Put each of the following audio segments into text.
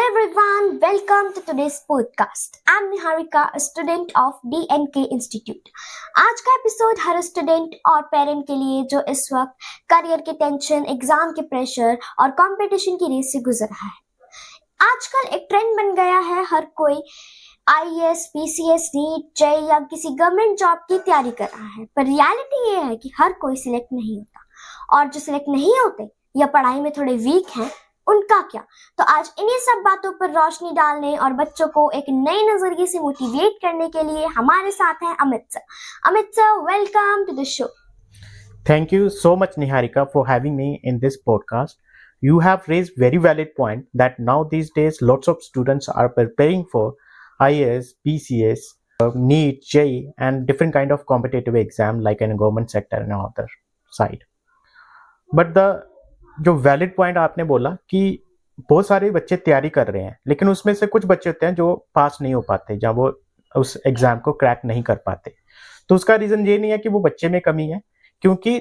everyone, welcome to today's podcast. I'm Niharika, a student of DNK Institute. आज का episode हर student और parent के लिए जो इस वक्त करियर के टेंशन, एग्जाम के प्रेशर और कंपटीशन की रेस से गुजर रहा है। आजकल एक ट्रेंड बन गया है, हर कोई आईएएस, पीसीएस, नीट, जेईई या किसी गवर्नमेंट जॉब की तैयारी कर रहा है। पर रियलिटी ये है कि हर कोई सिलेक्ट नहीं होता और जो सिलेक्ट नहीं होते या पढ़ाई में थोड़े वीक हैं उनका क्या। तो आज इन्हीं सब बातों पर रोशनी डालने और बच्चों को एक नए नजरिए से मोटिवेट करने के लिए हमारे साथ हैं Amit sir. Amit sir, welcome to the show. Thank you so much, Niharika, for having me in this podcast. You have raised very valid point that now these days lots of students are preparing for IAS, PCS, NEET, JEE, and different kind of competitive exam like in a government sector and other side. But the जो valid point आपने बोला कि बहुत सारे बच्चे तैयारी कर रहे हैं, लेकिन उसमें से कुछ बच्चे होते हैं जो पास नहीं हो पाते, जहाँ वो उस एग्जाम को क्रैक नहीं कर पाते। तो उसका रीजन ये नहीं है कि वो बच्चे में कमी है, क्योंकि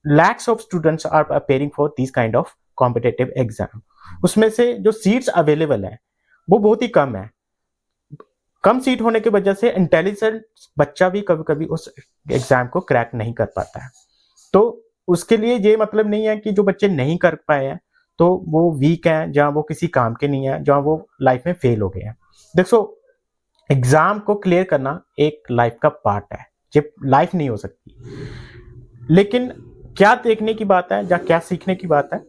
lakhs of students are appearing for this kind of competitive exam. उसमें से जो सीट्स अवेलेबल है वो बहुत ही कम है। कम सीट होने की वजह से इंटेलिजेंट बच्चा भी कभी कभी उस एग्जाम को क्रैक नहीं कर पाता है। तो उसके लिए ये मतलब नहीं है कि जो बच्चे नहीं कर पाए हैं तो वो वीक हैं, जहाँ वो किसी काम के नहीं है, जहाँ वो लाइफ में फेल हो गए हैं। देखो, एग्जाम को क्लियर करना एक लाइफ का पार्ट है, ये लाइफ नहीं हो सकती। लेकिन क्या देखने की बात है या क्या सीखने की बात है,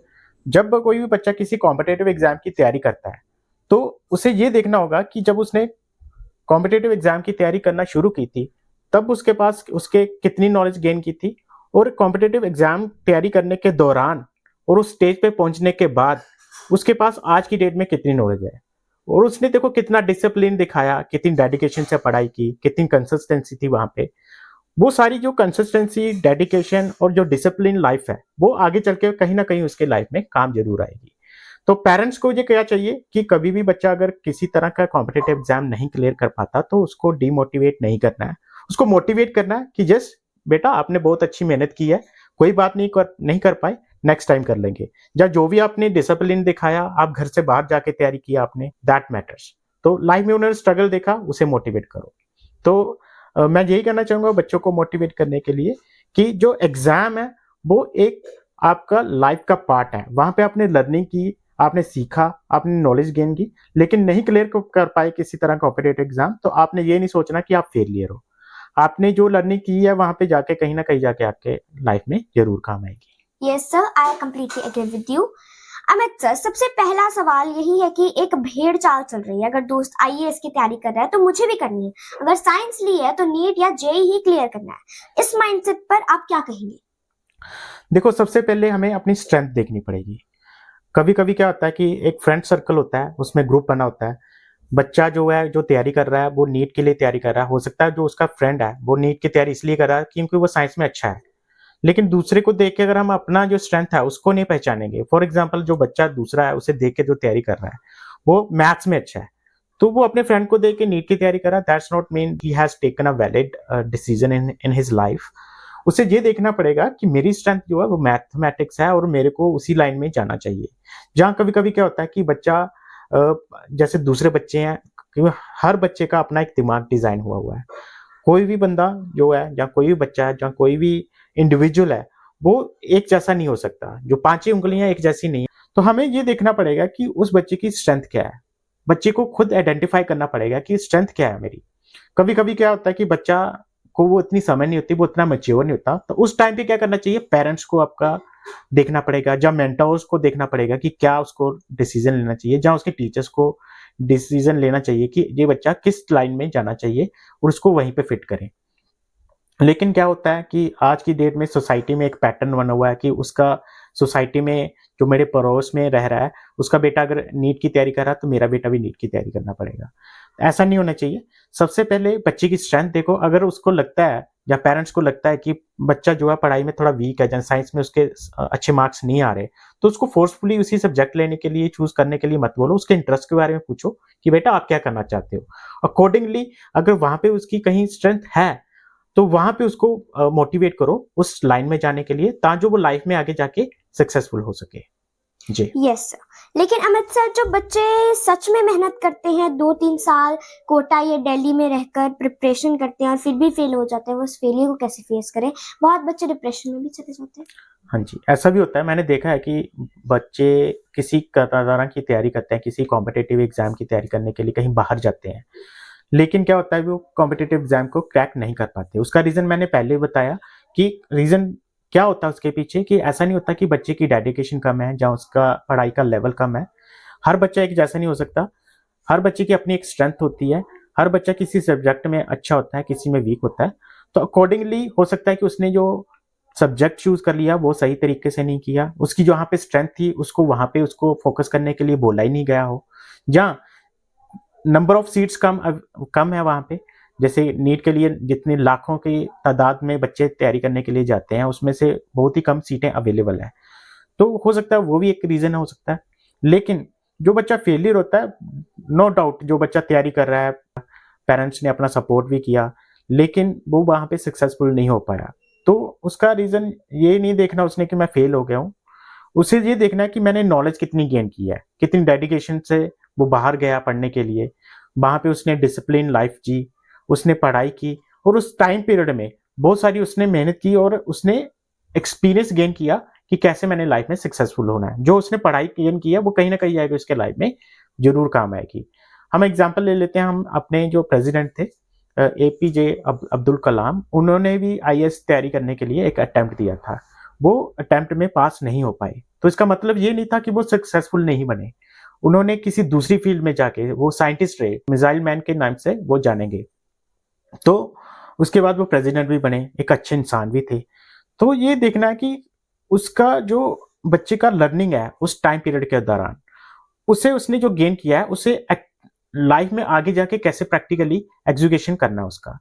जब कोई भी बच्चा किसी कॉम्पिटिटिव एग्जाम की तैयारी करता है तो उसे ये देखना होगा कि जब उसने कॉम्पिटिटिव एग्जाम की तैयारी करना शुरू की थी तब उसके पास उसके कितनी नॉलेज गेन की थी, और कॉम्पिटिटिव एग्जाम तैयारी करने के दौरान और उस स्टेज पे पहुंचने के बाद उसके पास आज की डेट में कितनी नॉलेज है, और उसने देखो कितना डिसिप्लिन दिखाया, कितनी डेडिकेशन से पढ़ाई की, कितनी कंसिस्टेंसी थी वहां पे। वो सारी जो कंसिस्टेंसी, डेडिकेशन और जो डिसिप्लिन लाइफ है वो आगे चल के कहीं ना कहीं उसके लाइफ में काम जरूर आएगी। तो पेरेंट्स को ये क्या चाहिए कि कभी भी बच्चा अगर किसी तरह का कॉम्पिटिटिव एग्जाम नहीं क्लियर कर पाता तो उसको डिमोटिवेट नहीं करना है, उसको मोटिवेट करना है कि जस्ट बेटा आपने बहुत अच्छी मेहनत की है, कोई बात नहीं कर पाए, नेक्स्ट टाइम कर लेंगे। या जो भी आपने डिसिप्लिन दिखाया, आप घर से बाहर जाके तैयारी की आपने, दैट मैटर्स। तो लाइफ में उन्होंने स्ट्रगल देखा, उसे मोटिवेट करो। तो मैं यही कहना चाहूंगा बच्चों को मोटिवेट करने के लिए कि जो एग्जाम है वो एक आपका लाइफ का पार्ट है। वहां पे आपने लर्निंग की, आपने सीखा, आपने नॉलेज गेन की, लेकिन नहीं क्लियर कर पाए किसी तरह कॉम्पिटिटिव एग्जाम, तो आपने ये नहीं सोचना कि आप फेलियर हो। आपने जो लर्निंग की है वहां पे जाके कहीं ना कहीं जाके आपके लाइफ में जरूर काम आएगी। Yes sir, I completely agree with you. Amit sir, सबसे पहला सवाल यही है कि एक भेड़ चाल चल रही है, अगर दोस्त आईएएस की तैयारी कर रहा है तो मुझे भी करनी है, अगर साइंस ली है तो नीट या जेईई ही क्लियर करना है। इस माइंडसेट पर आप क्या कहेंगे? देखो, सबसे पहले हमें अपनी स्ट्रेंथ देखनी पड़ेगी। कभी कभी क्या होता है कि एक फ्रेंड सर्कल होता है, उसमें ग्रुप बना होता है, बच्चा जो है जो तैयारी कर रहा है वो नीट के लिए तैयारी कर रहा है, हो सकता है जो उसका फ्रेंड है वो नीट की तैयारी इसलिए कर रहा है क्योंकि वो साइंस में अच्छा है। लेकिन दूसरे को देख के अगर हम अपना जो स्ट्रेंथ है उसको नहीं पहचानेंगे, फॉर एग्जाम्पल जो बच्चा दूसरा है उसे देख के जो तैयारी कर रहा है वो मैथ्स में अच्छा है, तो वो अपने फ्रेंड को देख के नीट की तैयारी कर रहा है, that's not mean he has taken a valid decision in his life. उसे ये देखना पड़ेगा कि मेरी स्ट्रेंथ जो है वो मैथमेटिक्स है और मेरे को उसी लाइन में जाना चाहिए। जहाँ कभी कभी क्या होता है कि बच्चा जैसे दूसरे बच्चे हैं, क्योंकि हर बच्चे का अपना एक दिमाग डिजाइन हुआ है। कोई भी बंदा जो है या कोई भी बच्चा है या कोई भी इंडिविजुअल है वो एक जैसा नहीं हो सकता, जो 5 ही उंगलियां एक जैसी नहीं है। तो हमें ये देखना पड़ेगा कि उस बच्चे की स्ट्रेंथ क्या है, बच्चे को खुद आइडेंटिफाई करना पड़ेगा कि स्ट्रेंथ क्या है मेरी। कभी कभी क्या होता है कि बच्चा को वो इतनी समय नहीं होती, वो इतना मैच्योर नहीं होता, तो उस टाइम पे क्या करना चाहिए, पेरेंट्स को आपका देखना पड़ेगा, जहाँ मेंटर्स को देखना पड़ेगा कि क्या उसको डिसीजन लेना चाहिए, जहाँ उसके टीचर्स को डिसीजन लेना चाहिए कि ये बच्चा किस लाइन में जाना चाहिए और उसको वहीं पे फिट करें। लेकिन क्या होता है कि आज की डेट में सोसाइटी में एक पैटर्न बना हुआ है कि उसका सोसाइटी में जो मेरे पड़ोस में रह रहा है उसका बेटा अगर नीट की तैयारी कर रहा है तो मेरा बेटा भी नीट की तैयारी करना पड़ेगा। ऐसा नहीं होना चाहिए। सबसे पहले बच्चे की स्ट्रेंथ देखो, अगर उसको लगता है या पेरेंट्स को लगता है कि बच्चा जो है पढ़ाई में थोड़ा वीक है, जैसे साइंस में उसके अच्छे मार्क्स नहीं आ रहे, तो उसको फोर्सफुली उसी सब्जेक्ट लेने के लिए, चूज करने के लिए मत बोलो, उसके इंटरेस्ट के बारे में पूछो कि बेटा आप क्या करना चाहते हो। अकॉर्डिंगली अगर वहां पे उसकी कहीं स्ट्रेंथ है तो वहां पे उसको मोटिवेट करो उस लाइन में जाने के लिए, ताकि वो लाइफ में आगे जाके सक्सेसफुल हो सके। जी। Yes sir. लेकिन अमित सर, जो बच्चे सच में मेहनत करते हैं 2-3 साल कोटा या दिल्ली में रहकर प्रिपरेशन करते हैं और फिर भी फेल हो जाते हैं, वो उस फेलियर को कैसे फेस करें? बहुत बच्चे डिप्रेशन में भी चले जाते हैं। हाँ जी, ऐसा भी होता है। मैंने देखा है कि बच्चे किसी तरह की तैयारी करते हैं, किसी कॉम्पिटिटिव एग्ज़ाम की तैयारी करने के लिए कहीं बाहर जाते हैं। लेकिन क्या होता है, वो कॉम्पिटिटिव एग्ज़ाम को क्रैक नहीं कर पाते। उसका रीज़न मैंने पहले ही बताया कि रीज़न क्या होता है उसके पीछे, कि ऐसा नहीं होता कि बच्चे की डेडिकेशन कम है या उसका पढ़ाई का लेवल कम है। हर बच्चा एक जैसा नहीं हो सकता। हर बच्चे की अपनी एक स्ट्रेंथ होती है। हर बच्चा किसी सब्जेक्ट में अच्छा होता है, किसी में वीक होता है। तो अकॉर्डिंगली हो सकता है कि उसने जो सब्जेक्ट चूज़ कर लिया वो सही तरीके से नहीं किया। उसकी जहाँ पे स्ट्रेंथ थी उसको वहाँ पे उसको फ़ोकस करने के लिए बोला ही नहीं गया हो। या नंबर ऑफ सीट्स कम है वहाँ पे। जैसे नीट के लिए जितने लाखों की तादाद में बच्चे तैयारी करने के लिए जाते हैं, उसमें से बहुत ही कम सीटें अवेलेबल हैं। तो हो सकता है वो भी एक रीज़न हो सकता है। लेकिन जो बच्चा फेलियर होता है, नो डाउट जो बच्चा तैयारी कर रहा है, पेरेंट्स ने अपना सपोर्ट भी किया, लेकिन वो वहाँ पे सक्सेसफुल नहीं हो पाया। तो उसका रीज़न ये नहीं देखना उसने कि मैं फेल हो गया हूँ। उसे ये देखना है कि मैंने नॉलेज कितनी गेन की है, कितनी डेडिकेशन से वो बाहर गया पढ़ने के लिए। वहाँ पे उसने डिसिप्लिन लाइफ़ जी, उसने पढ़ाई की और उस टाइम पीरियड में बहुत सारी उसने मेहनत की और उसने एक्सपीरियंस गेन किया कि कैसे मैंने लाइफ़ में सक्सेसफुल होना है। जो उसने पढ़ाई गेन की है वो कहीं न कहीं जाके उसके लाइफ़ में ज़रूर काम आएगी। हम एग्ज़ाम्पल ले लेते हैं, हम अपने जो प्रेज़िडेंट थे एपीजे अब्दुल कलाम, उन्होंने भी आईएएस तैयारी करने के लिए एक अटेम्प्ट दिया था। वो अटेम्प्ट में पास नहीं हो पाए। तो इसका मतलब ये नहीं था कि वो सक्सेसफुल नहीं बने। उन्होंने किसी दूसरी फील्ड में जाके वो साइंटिस्ट रहे, मिसाइल मैन के नाम से वो जाने गए। तो उसके बाद वो प्रेज़िडेंट भी बने, एक अच्छे इंसान भी थे। तो ये देखना है कि उसका जो बच्चे का लर्निंग है उस टाइम पीरियड के दौरान, उसे उसने जो गेन किया है उसे लाइफ में आगे जाके कैसे प्रैक्टिकली एग्जीक्यूशन करना है उसका।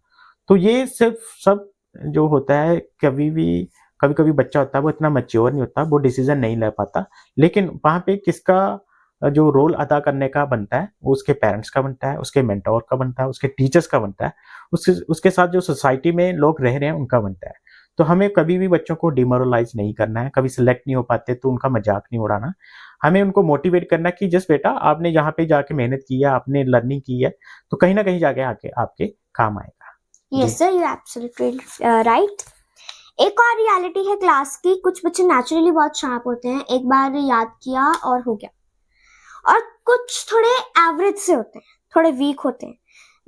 तो ये सिर्फ सब जो होता है, कभी-कभी बच्चा होता है वो इतना मैच्योर नहीं होता, वो डिसीज़न नहीं ले पाता। लेकिन वहाँ पे किसका जो रोल अदा करने का बनता है, वो उसके पेरेंट्स का बनता है, उसके मेंटर का बनता है, उसके टीचर्स का बनता है, उसके उसके साथ जो सोसाइटी में लोग रह रहे हैं उनका बनता है। तो हमें कभी भी बच्चों को डिमोरलाइज़ नहीं करना है, कभी सिलेक्ट नहीं हो पाते तो उनका मज़ाक नहीं उड़ाना। हमें उनको मोटिवेट करना कि जस्ट बेटा आपने यहाँ पे जाके मेहनत की है, आपने लर्निंग की है, तो कहीं न कहीं जाके आके आपके काम आएगा। यस जी। Sir, you absolutely right. एक और रियलिटी है क्लास की, कुछ बच्चे नेचुरली बहुत शार्प होते हैं, एक बार याद किया और हो गया। और कुछ थोड़े एवरेज से होते हैं, थोड़े वीक होते हैं।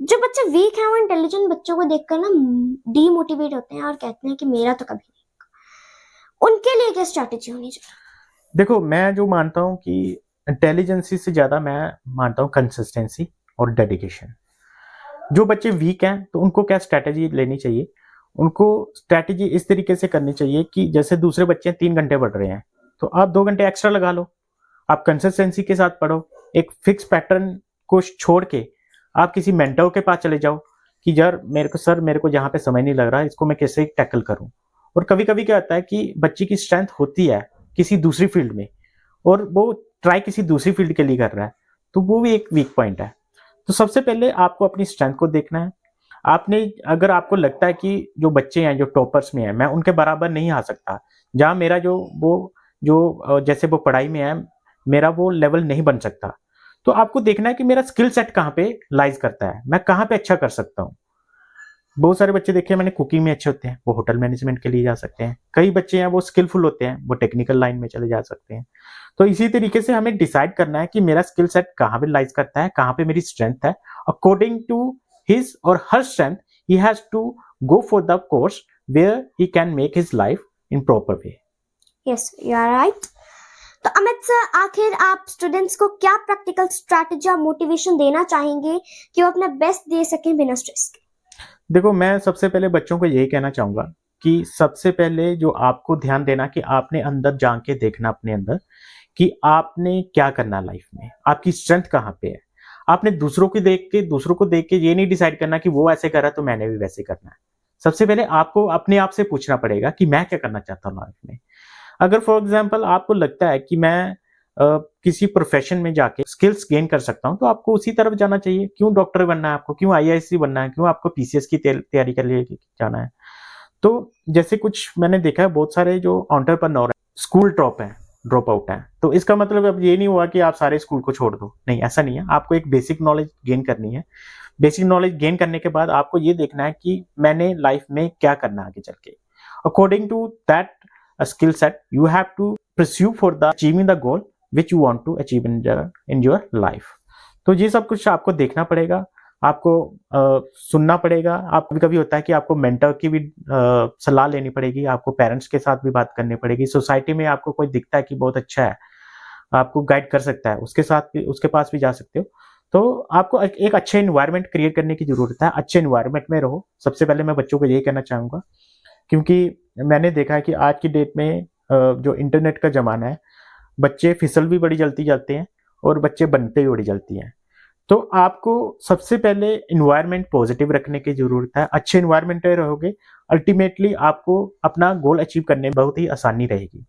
जो बच्चे वीक हैं वो इंटेलिजेंट बच्चों को देखकर ना डीमोटिवेट होते हैं और कहते हैं कि मेरा तो कभी नहीं। उनके लिए क्या स्ट्रैटेजी होनी चाहिए? देखो, मैं जो मानता हूँ कि इंटेलिजेंसी से ज़्यादा मैं मानता हूँ कंसिस्टेंसी और डेडिकेशन। जो बच्चे वीक हैं तो उनको क्या स्ट्रैटेजी लेनी चाहिए? उनको स्ट्रैटेजी इस तरीके से करनी चाहिए कि जैसे दूसरे बच्चे 3 घंटे पढ़ रहे हैं, तो आप 2 घंटे एक्स्ट्रा लगा लो। आप कंसिस्टेंसी के साथ पढ़ो। एक फिक्स पैटर्न को छोड़ के आप किसी मेंटर के पास चले जाओ कि यार मेरे को यहाँ पे समझ नहीं लग रहा है, इसको मैं कैसे टैकल करूँ? और कभी-कभी क्या होता है कि बच्चे की स्ट्रेंथ होती है किसी दूसरी फील्ड में और वो ट्राई किसी दूसरी फील्ड के लिए कर रहा है, तो वो भी एक वीक पॉइंट है। तो सबसे पहले आपको अपनी स्ट्रेंथ को देखना है। आपने अगर आपको लगता है कि जो बच्चे हैं, जो टॉपर्स में हैं, मैं उनके बराबर नहीं आ सकता, जहाँ मेरा जैसे वो पढ़ाई में है, मेरा वो लेवल नहीं बन सकता, तो आपको देखना है कि मेरा स्किल सेट कहाँ पे लाइज़ करता है, मैं कहाँ पे अच्छा कर सकता हूँ। बहुत सारे बच्चे देखे हैं मैंने कुकिंग में अच्छे होते हैं, वो होटल मैनेजमेंट के लिए जा सकते हैं। कई बच्चे हैं वो स्किलफुल होते हैं, वो टेक्निकल लाइन में चले जा सकते हैं। तो इसी तरीके से हमें डिसाइड करना है कि मेरा स्किल सेट कहाँ पे लाइज़ करता है, कहाँ पे मेरी स्ट्रेंथ है। According to his or her strength he has to go for the course where he can make his life in proper way. Yes, you are right. तो अमित सर, आखिर आप स्टूडेंट्स को क्या प्रैक्टिकल स्ट्रैटेजी या motivation देना चाहेंगे कि वो अपना बेस्ट दे सकें बिना स्ट्रेस के? देखो, मैं सबसे पहले बच्चों को यही कहना चाहूँगा कि सबसे पहले जो आपको ध्यान देना कि आपने अंदर झाँक के देखना अपने अंदर कि आपने क्या करना है लाइफ में, आपकी स्ट्रेंथ कहाँ पे है। आपने दूसरों को देख के ये नहीं डिसाइड करना कि वो ऐसे कर रहा है तो मैंने भी वैसे करना है। सबसे पहले आपको अपने आप से पूछना पड़ेगा कि मैं क्या करना चाहता हूँ लाइफ में। अगर फॉर एग्जाम्पल आपको लगता है कि मैं किसी प्रोफेशन में जाके स्किल्स गेन कर सकता हूँ, तो आपको उसी तरफ जाना चाहिए। क्यों डॉक्टर बनना है आपको? क्यों आईएएस बनना है? क्यों आपको पीसीएस की तैयारी के लिए जाना है? तो जैसे कुछ मैंने देखा है बहुत सारे जो एंटरप्रेन्योर हैं, स्कूल ड्रॉप हैं, ड्रॉप आउट हैं। तो इसका मतलब अब ये नहीं हुआ कि आप सारे स्कूल को छोड़ दो, नहीं ऐसा नहीं है। आपको एक बेसिक नॉलेज गेन करनी है। बेसिक नॉलेज गेन करने के बाद आपको ये देखना है कि मैंने लाइफ में क्या करना है आगे चल के। According to that skill set, you have to pursue for the achieving the goal which you want to achieve in your life। तो ये सब कुछ आपको देखना पड़ेगा, आपको सुनना पड़ेगा। आप कभी कभी होता है कि आपको मेंटर की भी सलाह लेनी पड़ेगी, आपको पेरेंट्स के साथ भी बात करनी पड़ेगी। सोसाइटी में आपको कोई दिखता है कि बहुत अच्छा है, आपको गाइड कर सकता है, उसके साथ भी, उसके पास भी जा सकते हो। तो आपको एक अच्छे इन्वायरमेंट क्रिएट करने की जरूरत है। अच्छे इन्वायरमेंट में रहो। सबसे पहले मैं बच्चों को यही कहना चाहूंगा, क्योंकि मैंने देखा है कि आज की डेट में जो इंटरनेट का ज़माना है, बच्चे फिसल भी बड़ी जल्दी जाते हैं और बच्चे बनते भी बड़ी जल्दी हैं। तो आपको सबसे पहले इन्वायरमेंट पॉजिटिव रखने की ज़रूरत है। अच्छे इन्वायरमेंट में रहोगे, अल्टीमेटली आपको अपना गोल अचीव करने में बहुत ही आसानी रहेगी।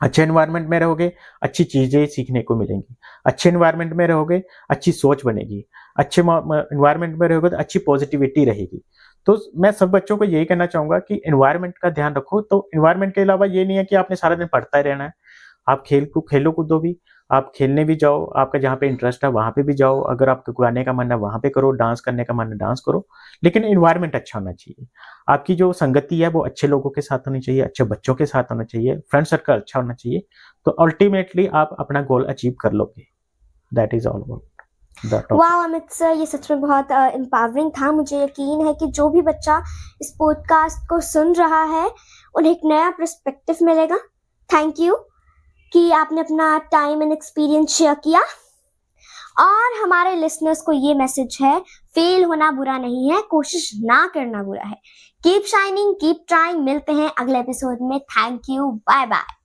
अच्छे एनवायरनमेंट में रहोगे, अच्छी चीज़ें सीखने को मिलेंगी। अच्छे एनवायरनमेंट में रहोगे, अच्छी सोच बनेगी। अच्छे एनवायरनमेंट में रहोगे तो अच्छी पॉजिटिविटी रहेगी। तो मैं सब बच्चों को यही कहना चाहूँगा कि एनवायरनमेंट का ध्यान रखो। तो एनवायरनमेंट के अलावा ये नहीं है कि आपने सारा दिन पढ़ता ही रहना है। आप खेलो कूदो भी, आप खेलने भी जाओ, आपका जहाँ पे इंटरेस्ट है वहाँ पे भी जाओ। अगर आपको गाने का मन है वहाँ पे करो, डांस करने का मन है डांस करो, लेकिन एनवायरनमेंट अच्छा होना चाहिए। आपकी जो संगति है वो अच्छे लोगों के साथ होनी चाहिए, अच्छे बच्चों के साथ होना चाहिए, फ्रेंड सर्कल अच्छा होना चाहिए। तो अल्टीमेटली आप अपना गोल अचीव कर लोगे। That is all about the topic. वाह अमित सर, ये सच में बहुत एम्पावरिंग था। मुझे यकीन है कि जो भी बच्चा इस पॉडकास्ट को सुन रहा है उन्हें एक नया पर्सपेक्टिव मिलेगा। थैंक यू कि आपने अपना टाइम एंड एक्सपीरियंस शेयर किया। और हमारे लिसनर्स को ये मैसेज है, फेल होना बुरा नहीं है, कोशिश ना करना बुरा है। Keep shining, keep trying. मिलते हैं अगले एपिसोड में। Thank you, bye bye.